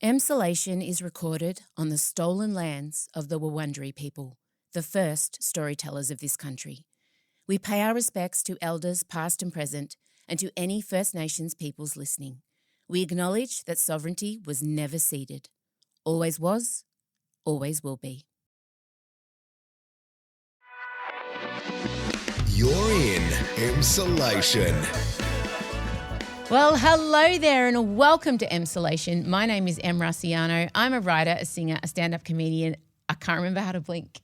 Emsolation is recorded on the stolen lands of the Wurundjeri people, the first storytellers of this country. We pay our respects to elders past and present and to any First Nations peoples listening. We acknowledge that sovereignty was never ceded. Always was, always will be. You're in Emsolation. Well, hello there and welcome to Emsolation. My name is Em Russiano. I'm a writer, a singer, a stand-up comedian. I can't remember how to blink.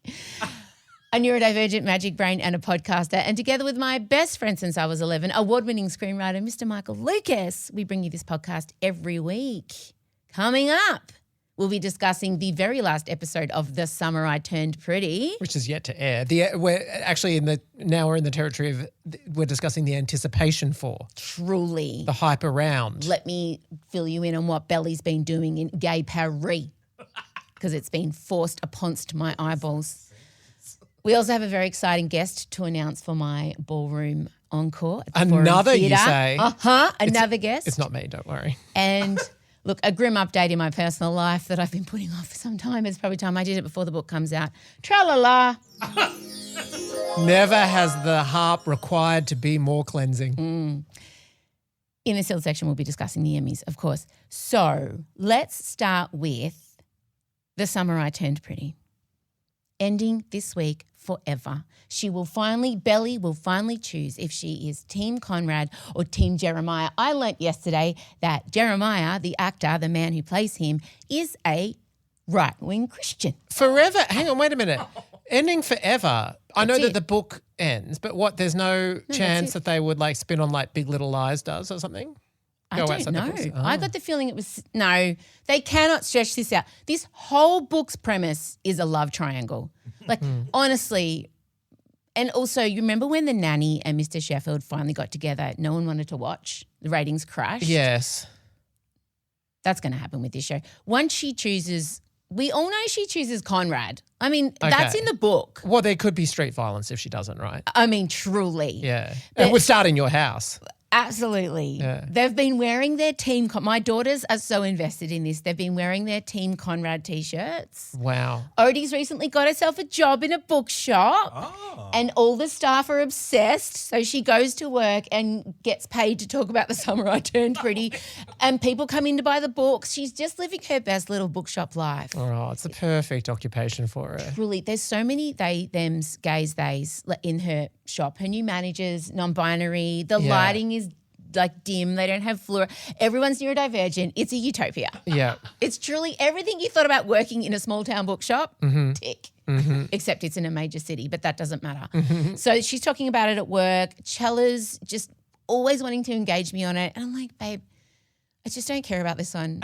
A neurodivergent magic brain and a podcaster. And together with my best friend since I was 11, award-winning screenwriter, Mr. Michael Lucas, we bring you this podcast every week. Coming up, we'll be discussing the very last episode of The Summer I Turned Pretty. Which is yet to air. We're actually now we're in the territory of we're discussing the anticipation for. Truly. The hype around. Let me fill you in on what Belly's been doing in Gay Paris because it's been forced upon my eyeballs. We also have a very exciting guest to announce for my Ballroom Encore. At the Another, Forum you Theatre. say? Another guest. It's not me, don't worry. And look, a grim update in my personal life that I've been putting off for some time. It's probably time I did it before the book comes out. Tra-la-la. Never has the harp required to be more cleansing. In the sealed section, we'll be discussing the Emmys, of course. So let's start with The Summer I Turned Pretty. Ending this week forever. Belly will finally choose if she is Team Conrad or Team Jeremiah. I learnt yesterday that Jeremiah, the actor, the man who plays him, is a right-wing Christian. Forever? Hang on, wait a minute. Ending forever. I know That's that it. the book ends, but what, there's no chance that's it. that they would like spin on like Big Little Lies does or something? I Go don't outside the know. books. Oh. I got the feeling it was – no, they cannot stretch this out. This whole book's premise is a love triangle. Like, honestly – and also, you remember when The Nanny and Mr. Sheffield finally got together, no one wanted to watch, the ratings crashed? Yes. That's going to happen with this show. Once she chooses – we all know she chooses Conrad. I mean, that's in the book. Well, there could be street violence if she doesn't, right? I mean, truly. Yeah. It would start in your house. Absolutely. Yeah. They've been wearing their Team my daughters are so invested in this. They've been wearing their Team Conrad T-shirts. Wow. Odie's recently got herself a job in a bookshop and all the staff are obsessed. So she goes to work and gets paid to talk about The Summer I Turned Pretty and people come in to buy the books. She's just living her best little bookshop life. Oh, it's the perfect occupation for her. Truly, there's so many they, thems, gays, theys in her shop. Her new managers, non-binary, the lighting is like dim. They don't have fluor. Everyone's neurodivergent. It's a utopia. Yeah. It's truly everything you thought about working in a small town bookshop, tick. Except it's in a major city, but that doesn't matter. So she's talking about it at work. Chella's just always wanting to engage me on it. And I'm like, babe, I just don't care about this one.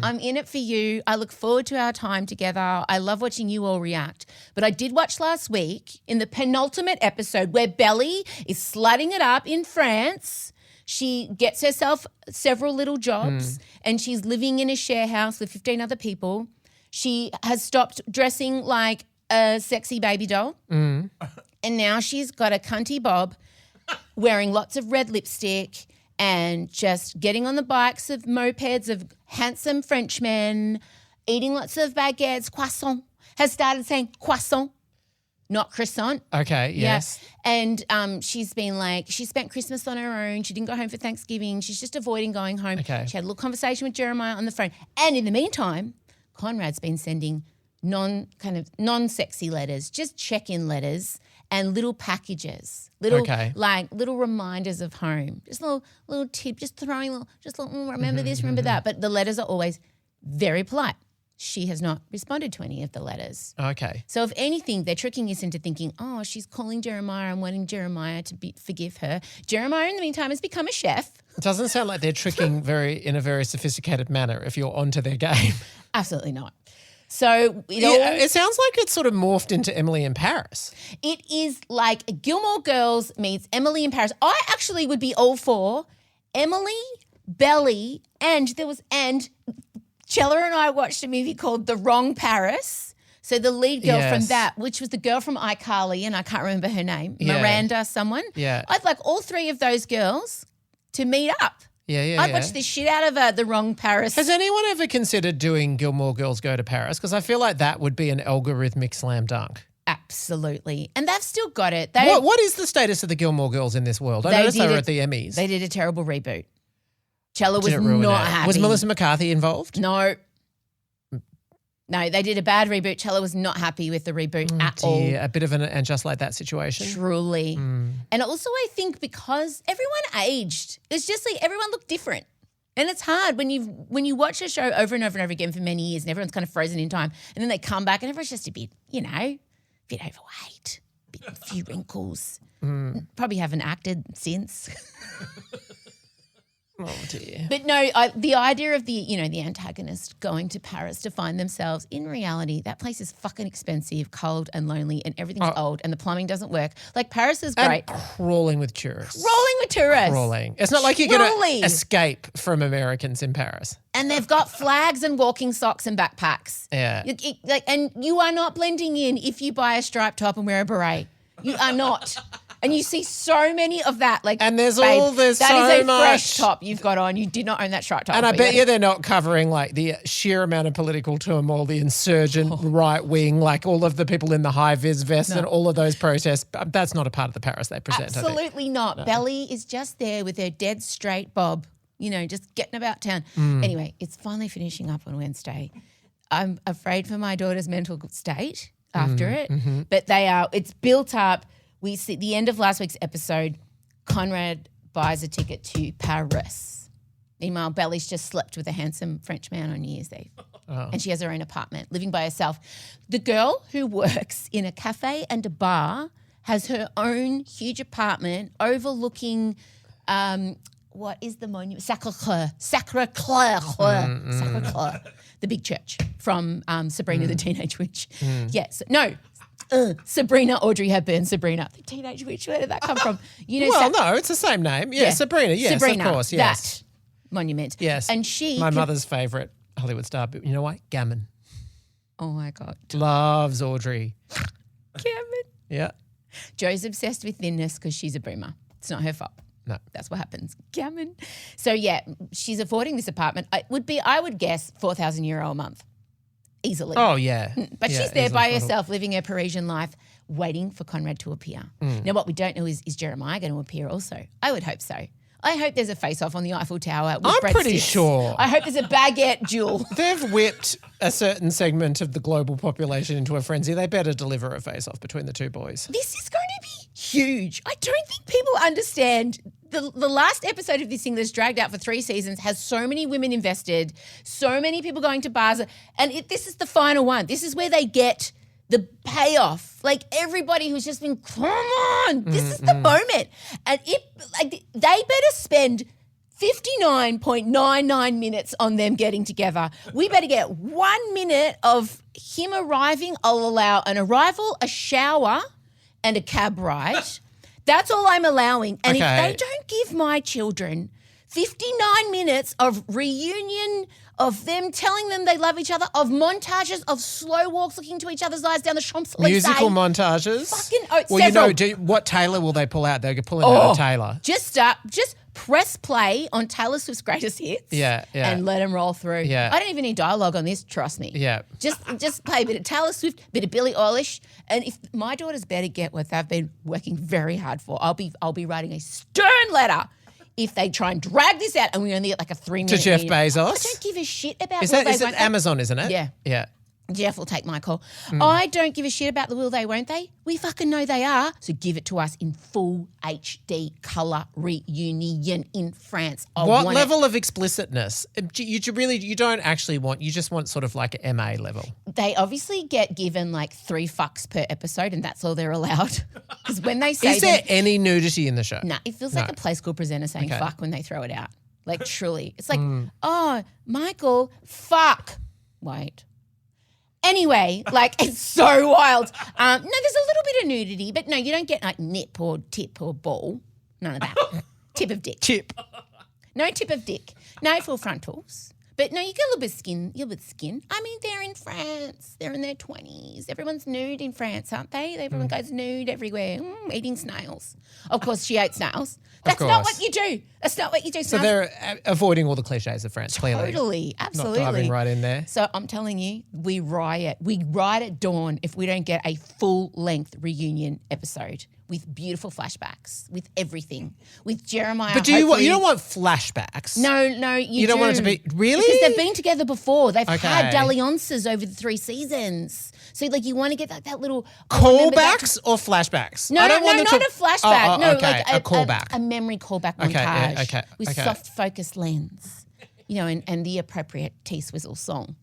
I'm in it for you. I look forward to our time together. I love watching you all react. But I did watch last week in the penultimate episode where Belly is slutting it up in France. She gets herself several little jobs and she's living in a share house with 15 other people. She has stopped dressing like a sexy baby doll. And now she's got a cunty bob wearing lots of red lipstick and just getting on the bikes of mopeds of handsome Frenchmen, eating lots of baguettes, croissant, has started saying croissant, not croissant. Okay, yes. Yeah. And she's been like, she spent Christmas on her own. She didn't go home for Thanksgiving. She's just avoiding going home. Okay. She had a little conversation with Jeremiah on the phone. And in the meantime, Conrad's been sending non-sexy letters, just check-in letters and little packages, little reminders of home, just little tip, just throwing remember this, remember that. But the letters are always very polite. She has not responded to any of the letters. Okay. So if anything, they're tricking us into thinking, oh, she's calling Jeremiah and wanting Jeremiah to forgive her. Jeremiah, in the meantime, has become a chef. It doesn't sound like they're tricking in a very sophisticated manner if you're onto their game. Absolutely not. So it sounds like it's sort of morphed into Emily in Paris. It is like Gilmore Girls meets Emily in Paris. I actually would be all for Emily, Belly, and Chella and I watched a movie called The Wrong Paris. So the lead girl from that, which was the girl from iCarly, and I can't remember her name, Miranda someone. Yeah. I'd like all three of those girls to meet up Yeah. I'd watch the shit out of The Wrong Paris. Has anyone ever considered doing Gilmore Girls Go to Paris? Because I feel like that would be an algorithmic slam dunk. Absolutely. And they've still got it. What is the status of the Gilmore Girls in this world? I noticed they were at the Emmys. They did a terrible reboot. Chella was Did it ruin not it? happy. Was Melissa McCarthy involved? No. No, they did a bad reboot. Chella was not happy with the reboot at all. A bit of an And Just Like That situation. Truly. And also I think because everyone aged, it's just like everyone looked different. And it's hard when you watch a show over and over and over again for many years and everyone's kind of frozen in time and then they come back and everyone's just a bit, a bit overweight, a few wrinkles. Probably haven't acted since. Oh dear. But no, the idea of the antagonist going to Paris to find themselves, in reality, that place is fucking expensive, cold and lonely and everything's old and the plumbing doesn't work. Like Paris is great. And crawling with tourists. Crawling. It's not like you're going to escape from Americans in Paris. And they've got flags and walking socks and backpacks. Yeah. And you are not blending in if you buy a striped top and wear a beret. You are not. And you see so many of that. And there's babe, so much. That is a fresh top you've got on. You did not own that striped top. And I bet you they're not covering the sheer amount of political turmoil, the insurgent right wing, all of the people in the high vis vests and all of those protests. That's not a part of the Paris they present. Absolutely not. No. Belly is just there with her dead straight bob, just getting about town. Anyway, it's finally finishing up on Wednesday. I'm afraid for my daughter's mental state after it, but it's built up. We see the end of last week's episode, Conrad buys a ticket to Paris. Meanwhile, Belly's just slept with a handsome French man on New Year's Eve. Oh. And she has her own apartment, living by herself. The girl who works in a cafe and a bar has her own huge apartment overlooking what is the monument? Sacré-Cœur, the big church from Sabrina the Teenage Witch. Yes. No. Sabrina, Audrey Hepburn, Sabrina, the Teenage Witch. Where did that come from? No, it's the same name. Yeah, Sabrina. Yes, Sabrina, of course. Yes, that monument. Yes, and she. My mother's favourite Hollywood star. But you know what? Gammon. Oh my God. Loves Audrey. Gammon. Yeah. Jo's obsessed with thinness because she's a boomer. It's not her fault. No. That's what happens. Gammon. So yeah, she's affording this apartment. I would guess €4,000 a month. Easily. Oh, yeah. But she's there by herself living her Parisian life waiting for Conrad to appear. Now, what we don't know is Jeremiah going to appear also? I would hope so. I hope there's a face-off on the Eiffel Tower with I'm pretty sure. I hope there's a baguette duel. They've whipped a certain segment of the global population into a frenzy. They better deliver a face-off between the two boys. This is going to be huge. I don't think people understand. The last episode of this thing that's dragged out for 3 seasons has so many women invested, so many people going to bars, and this is the final one. This is where they get the payoff. Everybody who's just been, come on, this is the moment. And they better spend 59.99 minutes on them getting together. We better get 1 minute of him arriving. I'll allow an arrival, a shower, and a cab ride. That's all I'm allowing. And if they don't give my children 59 minutes of reunion, of them telling them they love each other, of montages of slow walks looking into each other's eyes down the Champs-Elysees. Musical montages? What Taylor will they pull out? They're pulling out a Taylor. Just press play on Taylor Swift's greatest hits and let them roll through. Yeah. I don't even need dialogue on this, trust me. Yeah. Just play a bit of Taylor Swift, a bit of Billie Eilish, and if my daughters better get what they've been working very hard for, I'll be writing a stern letter if they try and drag this out and we only get a 3-minute to Jeff meeting. Bezos. I don't give a shit about is it Amazon, isn't it? Yeah. Yeah. Jeff will take my call. I don't give a shit about the will they, won't they? We fucking know they are. So give it to us in full HD colour reunion in France. What level of explicitness? You don't actually want, you just want sort of an MA level. They obviously get given 3 fucks per episode and that's all they're allowed. Because when they say Is there any nudity in the show? Nah, it feels like a Play School presenter saying fuck when they throw it out. Truly. It's oh, Michael, fuck. Wait. Anyway, it's so wild. No, there's a little bit of nudity, but no, you don't get nip or tip or ball. None of that. Tip of dick. Tip. No tip of dick. No full frontals. But no, you get a little bit skin. I mean, they're in France. They're in their 20s. Everyone's nude in France, aren't they? Everyone goes nude everywhere, eating snails. Of course, she ate snails. That's not what you do. That's not what you do. So they're avoiding all the cliches of France, clearly. Totally, absolutely. Not diving right in there. So I'm telling you, we riot. We riot at dawn if we don't get a full-length reunion episode with beautiful flashbacks, with everything, with Jeremiah. But you don't want flashbacks? No, you don't want it to be really because they've been together before. They've Okay. had dalliances over the 3 seasons. So like you want to get that little callbacks or flashbacks? No, I don't want not them a flashback. No, okay. like a callback, a memory callback Okay, yeah, montage okay, with okay. soft focused lens, and the appropriate T-Swizzle song.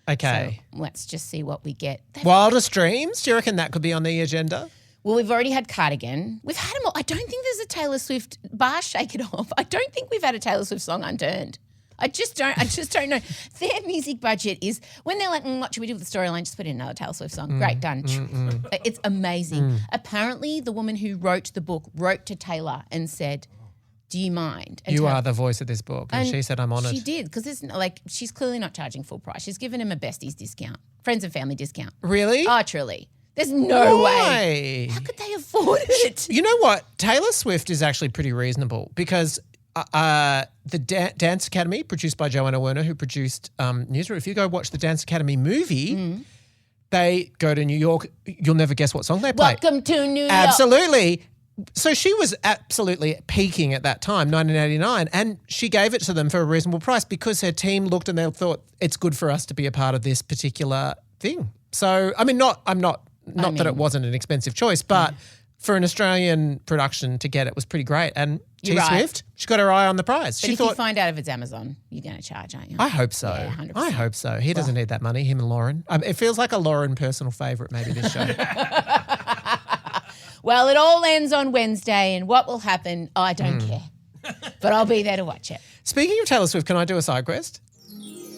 Okay. So let's just see what we get. Wildest Dreams? Do you reckon that could be on the agenda? Well, we've already had Cardigan. We've had them all. I don't think there's a Taylor Swift bar Shake It Off. I don't think we've had a Taylor Swift song unturned. I just don't know. Their music budget is when they're like, what should we do with the storyline? Just put in another Taylor Swift song. Great, done. It's amazing. Apparently, the woman who wrote the book wrote to Taylor and said, do you mind? And You are the voice of this book. And she said, I'm honoured. She did, because she's clearly not charging full price. She's given him a besties discount, friends and family discount. Really? Oh, truly. There's no way. Why? How could they afford it? You know what? Taylor Swift is actually pretty reasonable because the Dance Academy, produced by Joanna Werner, who produced Newsroom, if you go watch the Dance Academy movie, they go to New York. You'll never guess what song they play. Welcome to New York. Absolutely. So she was absolutely peaking at that time, 1989, and she gave it to them for a reasonable price because her team looked and they thought it's good for us to be a part of this particular thing. So, I mean, not that it wasn't an expensive choice, but for an Australian production to get it was pretty great. And T Swift, she got her eye on the prize. But She if thought, you find out if it's Amazon, you're going to charge, aren't you? I hope so. Yeah, 100%. I hope so. He doesn't need that money, him and Lauren. It feels like a Lauren personal favourite, maybe, this show. Well, it all ends on Wednesday, and what will happen, I don't care. But I'll be there to watch it. Speaking of Taylor Swift, can I do a side quest?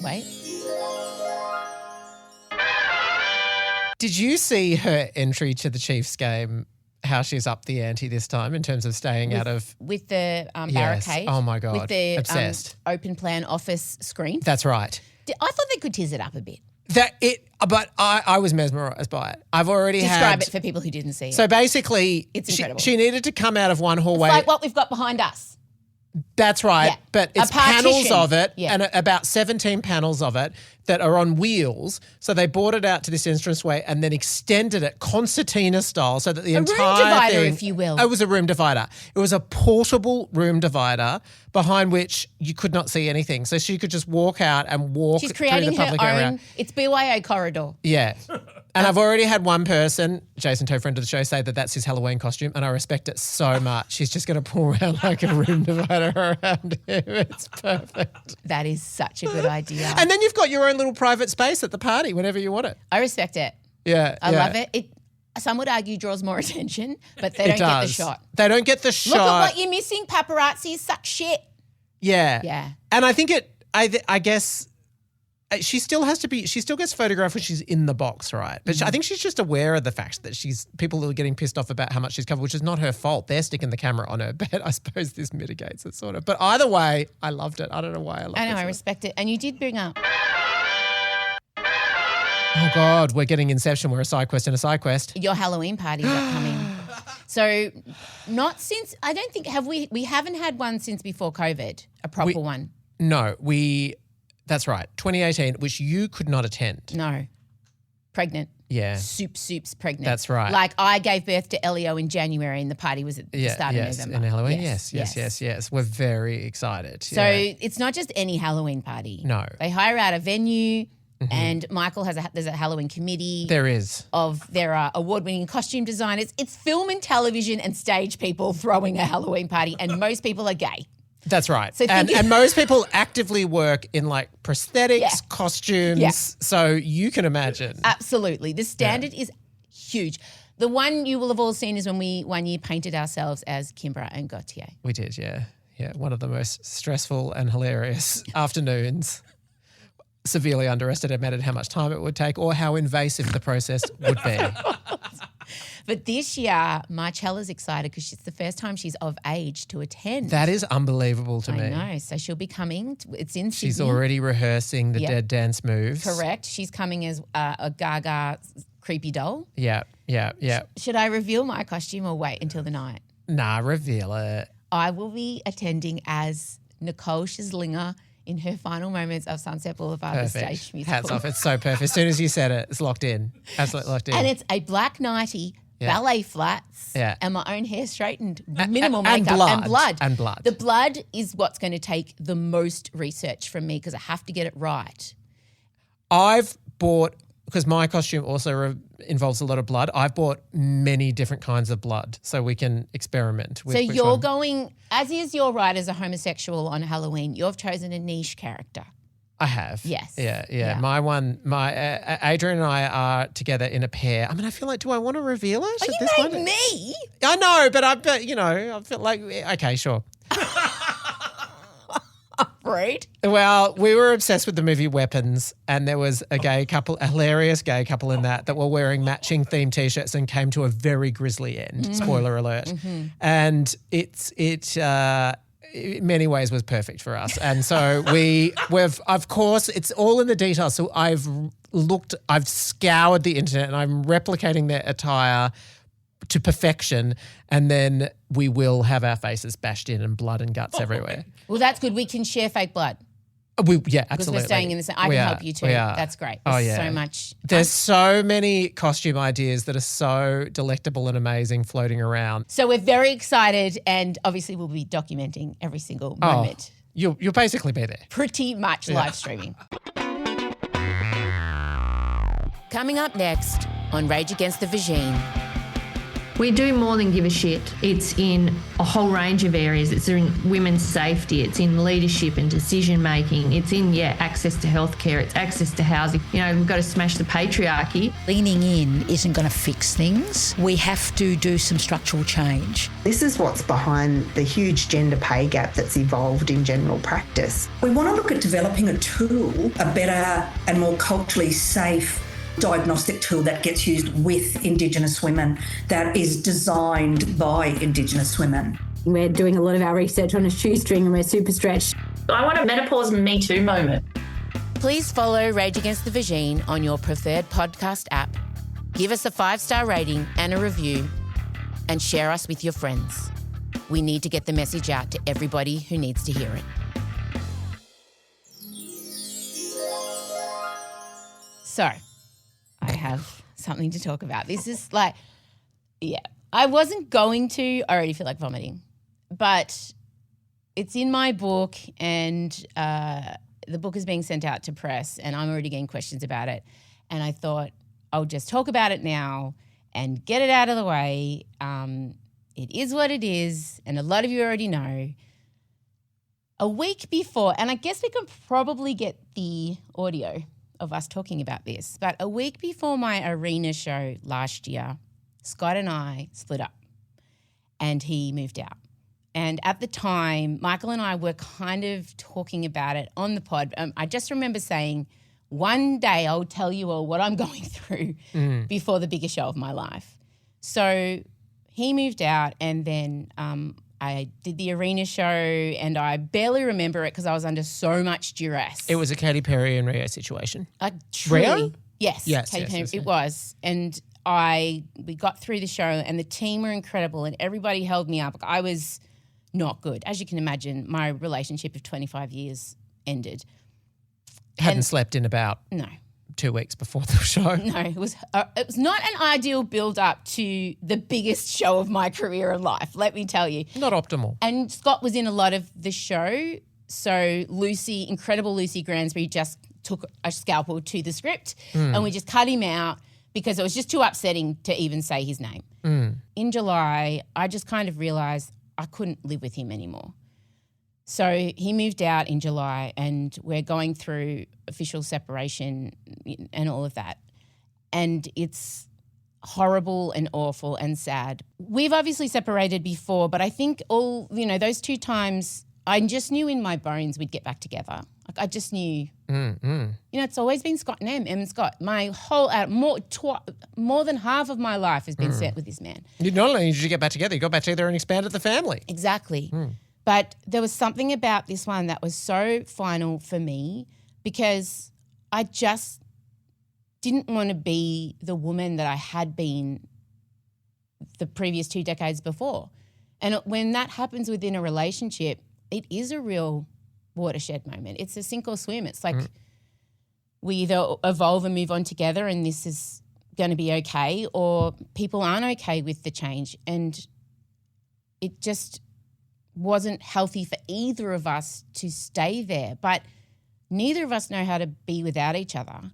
Wait. Did you see her entry to the Chiefs game, how she's upped the ante this time in terms of staying out of... With the Yes. barricade. Oh, my God. With the Obsessed. open plan office screen. That's right. I thought they could tiz it up a bit. But I was mesmerised by it. I've already Describe it for people who didn't see it. So basically, It's incredible. she needed to come out of one hallway. It's like what we've got behind us. That's right. Yeah. But it's A partition. panels of it Yeah. and about 17 panels of it that are on wheels. So they brought it out to this entranceway and then extended it concertina style so that the A room entire divider, thing, if you will. It was a room divider. It was a portable room divider behind which you could not see anything. So she could just walk out and walk She's through creating the her public own, area. it's BYO corridor. Yeah. And I've already had one person, Jason Toe, friend of the show, say that that's his Halloween costume, and I respect it so much. He's just going to pull around like a room divider around him. It's perfect. That is such a good idea. And then you've got your own little private space at the party whenever you want it. I respect it. Yeah. I love it. Some would argue draws more attention, but they don't It get the does. shot. They don't get the shot. Look at what you're missing. Paparazzi suck shit. Yeah. Yeah. And I think I guess she still gets photographed when she's in the box, right? But I think she's just aware of the fact that people are getting pissed off about how much she's covered, which is not her fault. They're sticking the camera on her, but I suppose this mitigates it sort of. But either way, I loved it. I don't know why I loved it. I know, I respect it. And you did bring up. Oh God, we're getting Inception. We're a side quest and a side quest. Your Halloween party is upcoming. So not since, I don't think, we haven't had one since before COVID, a proper one. No, that's right. 2018, which you could not attend. No. Pregnant. Yeah. Soup's pregnant. That's right. Like I gave birth to Elio in January and the party was at the start of November. In Halloween. Yes. We're very excited. So it's not just any Halloween party. No. They hire out a venue and Michael there's a Halloween committee. There are award-winning costume designers. It's film and television and stage people throwing a Halloween party and most people are gay. That's right. So and most people actively work in like prosthetics, Yeah. costumes. Yeah. So you can imagine. Absolutely. The standard is huge. The one you will have all seen is when we one year painted ourselves as Kimbra and Gautier. We did, yeah. Yeah, one of the most stressful and hilarious afternoons. Severely underestimated how much time it would take or how invasive the process would be. But this year, Marcella's excited because it's the first time she's of age to attend. That is unbelievable to me. I know. So she'll be coming. It's in Sydney. She's already rehearsing the dead dance moves. Correct. She's coming as a Gaga creepy doll. Yeah. Should I reveal my costume or wait until the night? Nah, reveal it. I will be attending as Nicole Scherzinger in her final moments of Sunset Boulevard, the stage musical. Hats off. It's so perfect. As soon as you said it, it's locked in. Absolutely locked in. And it's a black nightie, ballet flats, and my own hair straightened, minimal makeup and blood. And blood. The blood is what's going to take the most research from me because I have to get it right. I've bought, because my costume also involves a lot of blood, I've bought many different kinds of blood so we can experiment with. So which you're one. going, as is your right as a homosexual on Halloween, you've chosen a niche character. I have. Yes. Yeah. My Adrian and I are together in a pair. I mean, I feel like, do I want to reveal it? Oh, you made me? I know, but I feel like, okay, sure. Right. Well, we were obsessed with the movie Weapons, and there was a hilarious gay couple in that were wearing matching themed T-shirts and came to a very grisly end. Spoiler alert. Mm-hmm. And it in many ways was perfect for us. And so we've, of course, it's all in the details. So I've scoured the internet and I'm replicating their attire to perfection, and then we will have our faces bashed in and blood and guts everywhere. Well, that's good. We can share fake blood. Absolutely. Because we're staying in the same. I can help you too. That's great. There's so much. There's so many costume ideas that are so delectable and amazing floating around. So we're very excited, and obviously we'll be documenting every single moment. You'll basically be there. Pretty much live streaming. Coming up next on Rage Against the Vagine. We do more than give a shit. It's in a whole range of areas. It's in women's safety. It's in leadership and decision making. It's in, access to healthcare. It's access to housing. We've got to smash the patriarchy. Leaning in isn't going to fix things. We have to do some structural change. This is what's behind the huge gender pay gap that's evolved in general practice. We want to look at developing a tool, a better and more culturally safe diagnostic tool that gets used with Indigenous women, that is designed by Indigenous women. We're doing a lot of our research on a shoestring and we're super stretched. I want a menopause Me Too moment. Please follow Rage Against the Vagine on your preferred podcast app. Give us a 5-star rating and a review, and share us with your friends. We need to get the message out to everybody who needs to hear it. So, I have something to talk about. This is I wasn't going to. I already feel like vomiting. But it's in my book, and the book is being sent out to press, and I'm already getting questions about it. And I thought I'll just talk about it now and get it out of the way. It is what it is, and a lot of you already know. A week before, and I guess we can probably get the audio of us talking about this, but a week before my arena show last year, Scott and I split up and he moved out. And at the time, Michael and I were kind of talking about it on the pod. I just remember saying, one day I'll tell you all what I'm going through before the biggest show of my life. So he moved out, and then I did the arena show, and I barely remember it because I was under so much duress. It was a Katy Perry and Rio situation. Truly, yes, Katy Perry, it was. And we got through the show, and the team were incredible, and everybody held me up. I was not good. As you can imagine, my relationship of 25 years ended. Hadn't slept in about 2 weeks before the show. No, it was not an ideal build-up to the biggest show of my career and life, let me tell you. Not optimal. And Scott was in a lot of the show. So incredible Lucy Gransbury just took a scalpel to the script and we just cut him out because it was just too upsetting to even say his name. In July, I just kind of realised I couldn't live with him anymore. So he moved out in July, and we're going through official separation and all of that. And it's horrible and awful and sad. We've obviously separated before, but I think those 2 times, I just knew in my bones we'd get back together. I just knew It's always been Scott and Em and Scott. My whole more than half of my life has been spent with this man. Not only did you get back together, you got back together and expanded the family. Exactly. But there was something about this one that was so final for me because I just didn't want to be the woman that I had been the previous 2 decades before. And when that happens within a relationship, it is a real watershed moment. It's a sink or swim. It's like we either evolve and move on together and this is going to be okay, or people aren't okay with the change. And it just wasn't healthy for either of us to stay there. But neither of us know how to be without each other.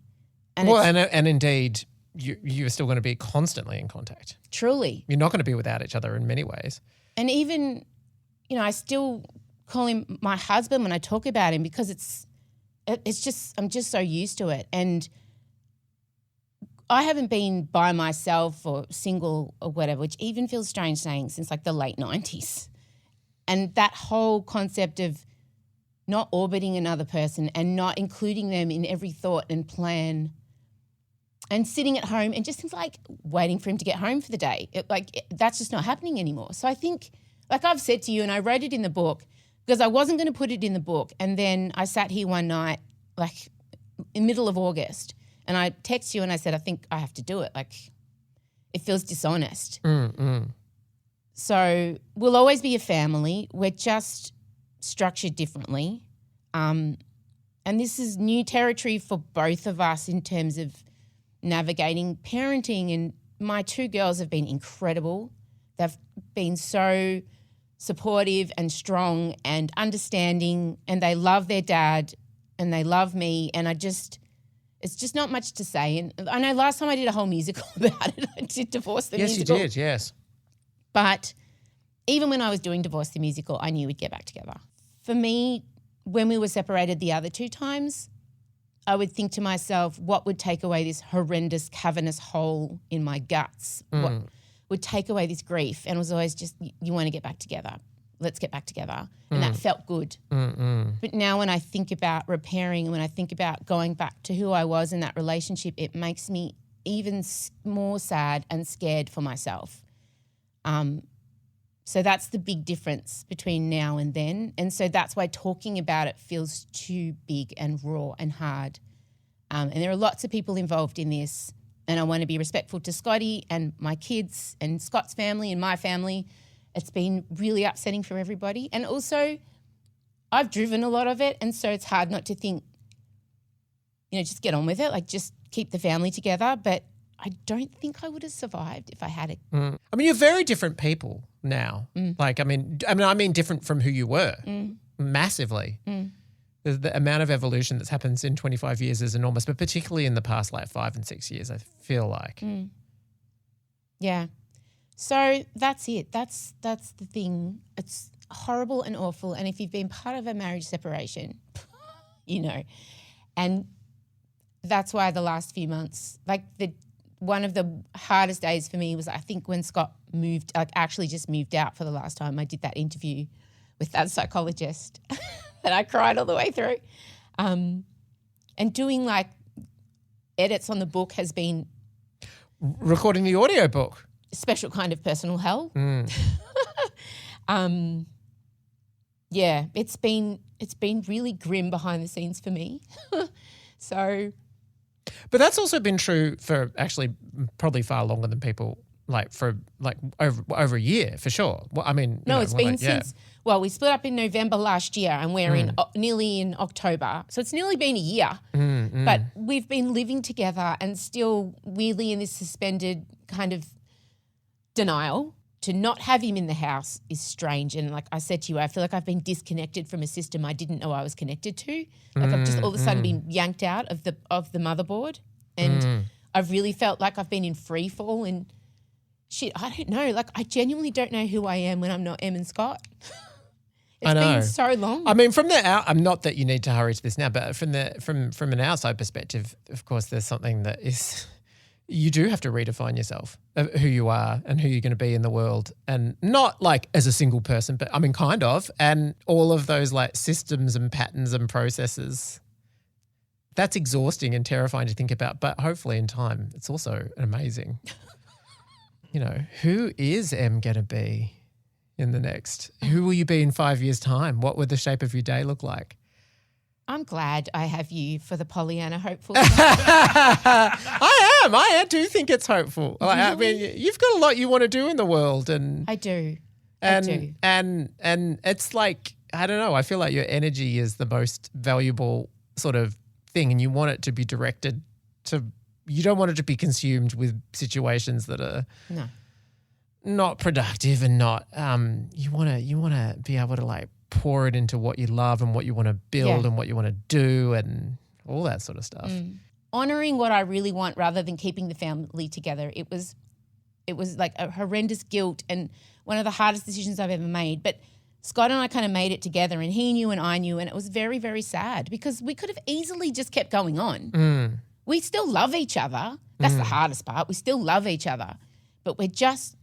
And indeed, you're still going to be constantly in contact. Truly. You're not going to be without each other in many ways. And even, I still call him my husband when I talk about him because it's just, I'm just so used to it. And I haven't been by myself or single or whatever, which even feels strange saying, since like the late 90s. And that whole concept of not orbiting another person and not including them in every thought and plan and sitting at home and just like waiting for him to get home for the day. That's just not happening anymore. So I think, like I've said to you, and I wrote it in the book because I wasn't going to put it in the book. And then I sat here one night, like in the middle of August, and I texted you and I said, I think I have to do it. Like it feels dishonest. So we'll always be a family. We're just structured differently. And this is new territory for both of us in terms of navigating parenting. And my 2 girls have been incredible. They've been so supportive and strong and understanding, and they love their dad and they love me. And it's just not much to say. And I know last time I did a whole musical about it, I did Divorce the Musical. Yes, you did, yes. But even when I was doing Divorce the Musical, I knew we'd get back together. For me, when we were separated the other 2 times, I would think to myself, what would take away this horrendous cavernous hole in my guts? What would take away this grief? And it was always just, you want to get back together. Let's get back together. And that felt good. But now when I think about repairing and when I think about going back to who I was in that relationship, it makes me even more sad and scared for myself. So that's the big difference between now and then. And so that's why talking about it feels too big and raw and hard. And there are lots of people involved in this. And I want to be respectful to Scotty and my kids and Scott's family and my family. It's been really upsetting for everybody. And also I've driven a lot of it. And so it's hard not to think, just get on with it. Like just keep the family together. But I don't think I would have survived if I had it. I mean, you're very different people now. Like, I mean, different from who you were, massively. The amount of evolution that's happens in 25 years is enormous, but particularly in the past like 5 and 6 years, I feel like. Yeah. So that's it. That's the thing. It's horrible and awful. And if you've been part of a marriage separation, and that's why the last few months, one of the hardest days for me was I think when Scott actually just moved out for the last time. I did that interview with that psychologist that I cried all the way through. And doing edits on the book has been recording the audio book. A special kind of personal hell. Yeah, it's been really grim behind the scenes for me. So, but that's also been true for actually probably far longer than people for over a year for sure. Well, I mean, it's been since. Well, we split up in November last year, and we're nearly in October, so it's nearly been a year. But we've been living together, and still weirdly in this suspended kind of denial. To not have him in the house is strange. And like I said to you, I feel like I've been disconnected from a system I didn't know I was connected to. Like I've just all of a sudden been yanked out of the motherboard. And I've really felt like I've been in free fall and shit, I don't know. Like I genuinely don't know who I am when I'm not Em and Scott. It's been so long. I mean, from the out, I'm not that you need to hurry to this now, but from an outside perspective, of course, there's something that is you do have to redefine yourself, of who you are and who you're going to be in the world, and not like as a single person, but I mean, kind of, and all of those like systems and patterns and processes that's exhausting and terrifying to think about. But hopefully in time, it's also amazing. Who is Em going to be in the next? Who will you be in 5 years' time? What would the shape of your day look like? I'm glad I have you for the Pollyanna hopeful. I am. I do think it's hopeful. Really? I mean, you've got a lot you want to do in the world, and I do. And it's like, I don't know. I feel like your energy is the most valuable sort of thing, and you want it to be directed to. You don't want it to be consumed with situations that are not productive and not. You want to be able to like pour it into what you love and what you want to build and what you want to do and all that sort of stuff. Honoring what I really want rather than keeping the family together. It was like a horrendous guilt and one of the hardest decisions I've ever made. But Scott and I kind of made it together, and he knew and I knew, and it was very, very sad because we could have easily just kept going on. We still love each other. That's the hardest part. We still love each other, but we're just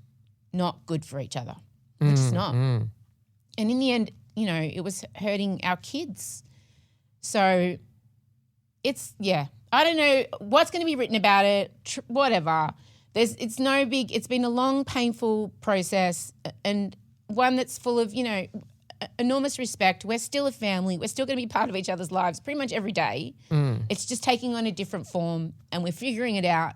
not good for each other. We're just not. And in the end, it was hurting our kids. So it's, I don't know what's going to be written about it, whatever. It's no big, it's been a long, painful process and one that's full of, enormous respect. We're still a family. We're still going to be part of each other's lives pretty much every day. It's just taking on a different form and we're figuring it out.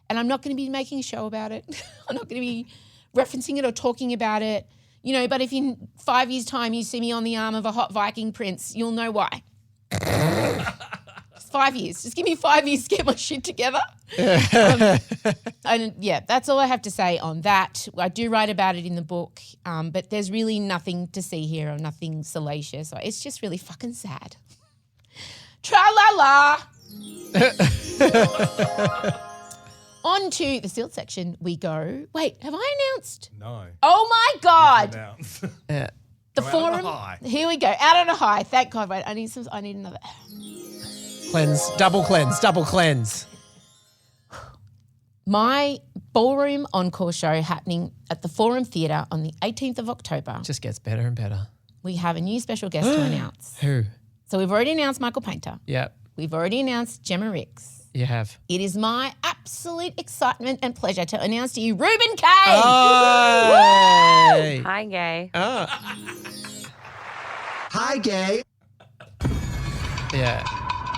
And I'm not going to be making a show about it. I'm not going to be referencing it or talking about it. But if in 5 years' time you see me on the arm of a hot Viking prince, you'll know why. It's 5 years. Just give me 5 years to get my shit together. That's all I have to say on that. I do write about it in the book, but there's really nothing to see here or nothing salacious. It's just really fucking sad. Tra-la-la. On to the sealed section we go. Wait, have I announced? No. Oh, my God. Yeah. The forum. Here we go. Out on a high. Thank God. Wait, I need another. Cleanse. Double cleanse. My Ballroom Encore show happening at the Forum Theatre on the 18th of October. Just gets better and better. We have a new special guest to announce. Who? So we've already announced Michael Painter. Yep. We've already announced Gemma Ricks. You have. It is my absolute excitement and pleasure to announce to you Ruben K. Oh, hey. Hi, Gay. Oh. Hi, gay. Yeah.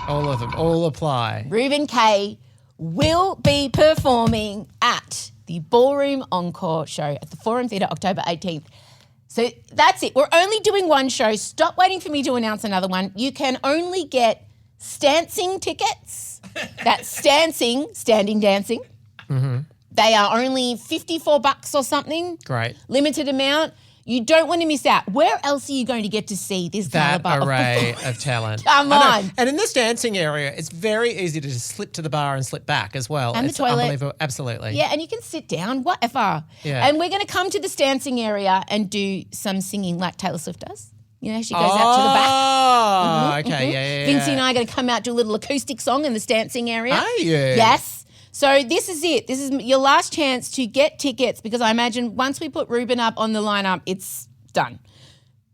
All of them. All apply. Ruben K will be performing at the Ballroom Encore show at the Forum Theatre October 18th. So that's it. We're only doing one show. Stop waiting for me to announce another one. You can only get Stancing tickets. That's standing dancing. Mm-hmm. They are only $54 or something. Great. Limited amount. You don't want to miss out. Where else are you going to get to see this that caliber array of talent? Come on. And in this dancing area, it's very easy to just slip to the bar and slip back as well. And it's the toilet. Unbelievable. Absolutely. Yeah, and you can sit down, whatever. Yeah. And we're going to come to the dancing area and do some singing like Taylor Swift does. She goes out to the back. Oh, okay. Yeah. Vincy and I are going to come out, do a little acoustic song in the dancing area. Are you? Yes. So this is it. This is your last chance to get tickets because I imagine once we put Ruben up on the lineup, it's done.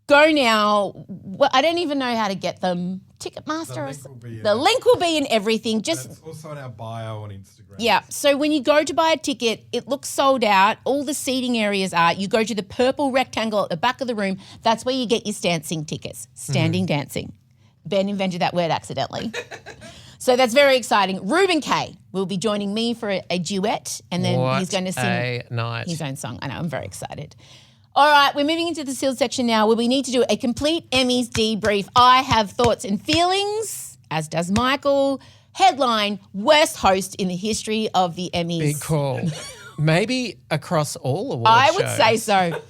Go now. Well, I don't even know how to get them. Ticketmaster. The link will be in everything. It's also in our bio on Instagram. Yeah. So when you go to buy a ticket, it looks sold out. All the seating areas are. You go to the purple rectangle at the back of the room. That's where you get your dancing tickets. Standing dancing. Ben invented that word accidentally. So that's very exciting. Ruben K will be joining me for a duet, and then he's going to sing his own song. I know. I'm very excited. All right, we're moving into the sealed section now where we need to do a complete Emmys debrief. I have thoughts and feelings, as does Michael. Headline, worst host in the history of the Emmys. Big call. Maybe across all awards I would say so.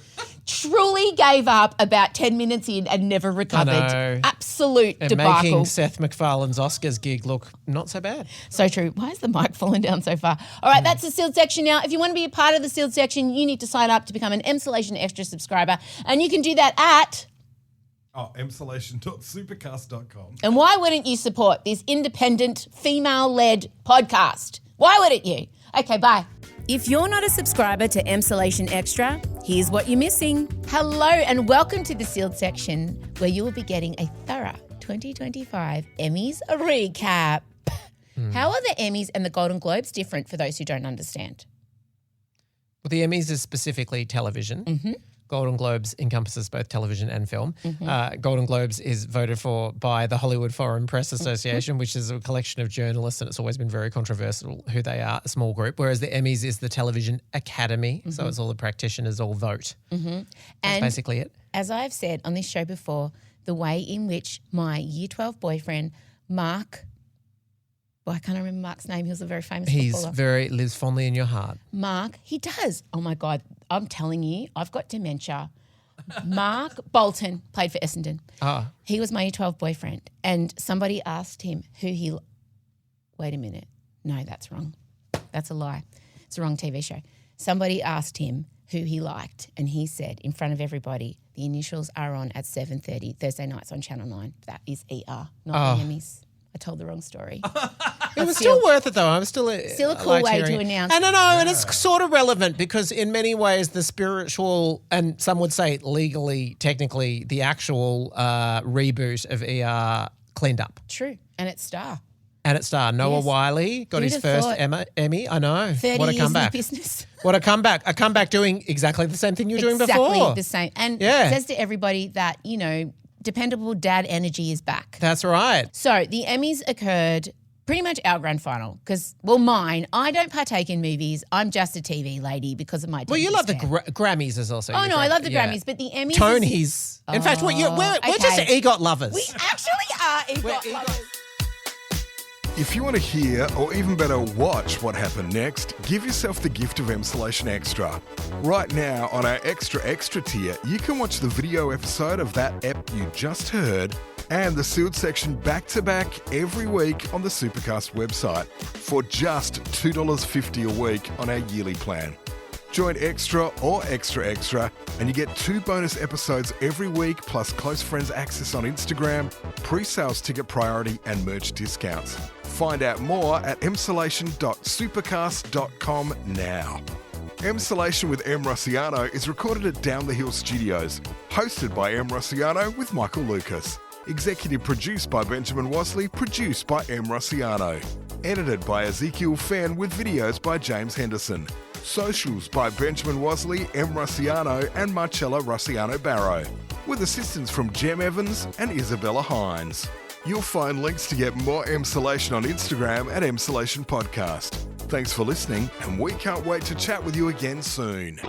Truly gave up about 10 minutes in and never recovered. I know. Absolute and debacle. Making Seth MacFarlane's Oscars gig look not so bad. So true. Why is the mic falling down so far? All right, that's the sealed section now. If you want to be a part of the sealed section, you need to sign up to become an Emsolation Extra subscriber. And you can do that at... emsolation.supercast.com. And why wouldn't you support this independent, female-led podcast? Why wouldn't you? Okay, bye. If you're not a subscriber to Emsolation Extra, here's what you're missing. Hello and welcome to the sealed section where you will be getting a thorough 2025 Emmys recap. How are the Emmys and the Golden Globes different for those who don't understand? Well, the Emmys is specifically television. Golden Globes encompasses both television and film. Golden Globes is voted for by the Hollywood Foreign Press Association, which is a collection of journalists, and it's always been very controversial who they are, a small group, whereas the Emmys is the Television Academy, so it's all the practitioners all vote. That's basically it. As I've said on this show before, the way in which my year 12 boyfriend, Mark, I can't remember Mark's name. He was a very famous footballer. Lives fondly in your heart. Mark, he does. Oh, my God. I'm telling you, I've got dementia. Mark Bolton played for Essendon. Ah. He was my year 12 boyfriend. And somebody asked him who he – wait a minute. No, that's wrong. That's a lie. It's a wrong TV show. Somebody asked him who he liked, and he said in front of everybody, the initials are on at 7:30 Thursday nights on Channel 9. That is ER, not the Emmys. I told the wrong story. It was still worth it, though. I'm still a cool way to announce. And and it's sort of relevant because in many ways the spiritual and some would say legally, technically, the actual reboot of ER cleaned up. True, and it's Star. Noah Wiley got his first Emmy. I know. 30 what a years comeback. in business. What a comeback. A comeback doing exactly the same thing you're doing before. Exactly the same. And says to everybody that, dependable dad energy is back. That's right. So the Emmys occurred pretty much our grand final because, mine, I don't partake in movies. I'm just a TV lady because of my TV Well, you love stand. the Grammys as also. Oh, no, I love the Grammys, but the Emmys Tony's. In fact, we're just EGOT lovers. We actually are EGOT lovers. If you want to hear, or even better, watch what happened next, give yourself the gift of Emsolation Extra. Right now, on our Extra tier, you can watch the video episode of that ep you just heard and the sealed section back-to-back every week on the Supercast website for just $2.50 a week on our yearly plan. Join Extra or Extra, and you get 2 bonus episodes every week, plus close friends access on Instagram, pre-sales ticket priority, and merch discounts. Find out more at emsolation.supercast.com now. Emsolation with Em Rossiano is recorded at Down the Hill Studios, hosted by Em Rossiano with Michael Lucas. Executive produced by Benjamin Wasley, produced by Em Rossiano. Edited by Ezekiel Fenn with videos by James Henderson. Socials by Benjamin Wasley, Em Rossiano and Marcella Rossiano Barrow. With assistance from Jem Evans and Isabella Hines. You'll find links to get more Emsolation on Instagram at Emsolation Podcast. Thanks for listening, and we can't wait to chat with you again soon.